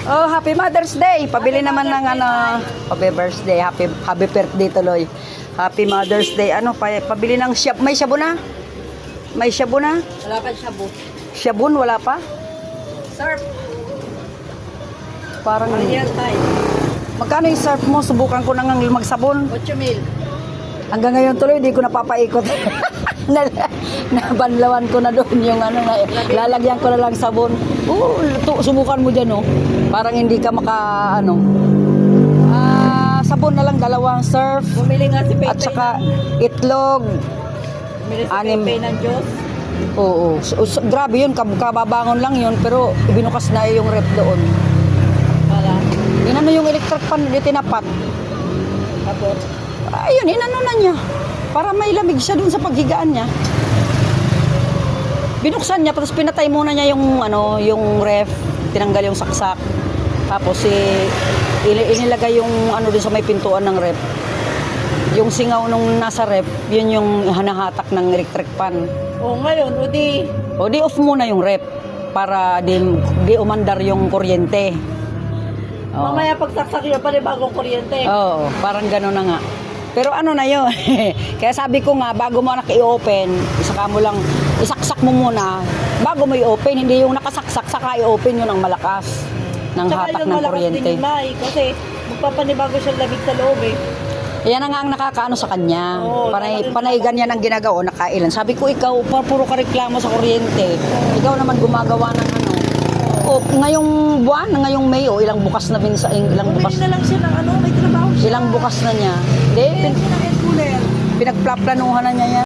Oh, happy Mother's Day. Pabili naman ng ano, happy birthday, happy birthday tuloy. Happy Mother's Day. Ano, pabili ng may shabu na? May shabu na? Wala pa shabu. Shabun, wala pa? Surf. Parang, Real time. magkano yung surf mo? Subukan ko nang magsabon. 8,000. Hanggang ngayon tuloy, di ko napapaikot. Nabanlawan ko na doon yung ano, lalagyan ko na lang sabon. Subukan mo dyan, oh. Parang hindi ka ano. Sabon na lang, dalawang surf. Bumili nga si Pepe. At saka itlog. Bumili si anim. Pepe ng Diyos. Oo. Grabe yun, kababangon lang yun. Pero binukas na yung rep doon. Wala. Inano yung electric pan, di tinapat. Tapos. Ayun, inano na niya. Para may lamig siya dun sa paghigaan niya. Binuksan niya, tapos pinatay muna niya yung, ano, yung ref. Tinanggal yung saksak. Tapos inilagay yung ano dun sa may pintuan ng ref. Yung singaw nung nasa ref, yun yung hanahatak ng electric pan. O ngayon, O di off muna yung ref para di umandar yung kuryente. Oo. mamaya pagsaksak yun, bagong kuryente. Oo, parang gano'n na nga. Pero ano na yun, kaya sabi ko nga, bago mo anak i-open, saka mo lang, isaksak mo muna, bago mo i-open, hindi yung nakasaksak, saka i-open yun ang malakas ng hatak ng kuryente. Kasi magpapanibago siyang lamig sa loob eh. Yan na nga ang nakakaano sa kanya. Oo, Panay ganyan ang ginagawa, nakailan. Sabi ko, ikaw, puro ka reklamo sa kuryente. Ikaw naman gumagawa ng ano. O, ngayong buwan, ngayong May, ilang bukas na ilang bukas. Bumili na lang siya ng ano, may trabaho siya. Ilang bukas na niya. Hindi, Bumili ng air cooler. pinagplaplanuhan na niya yan.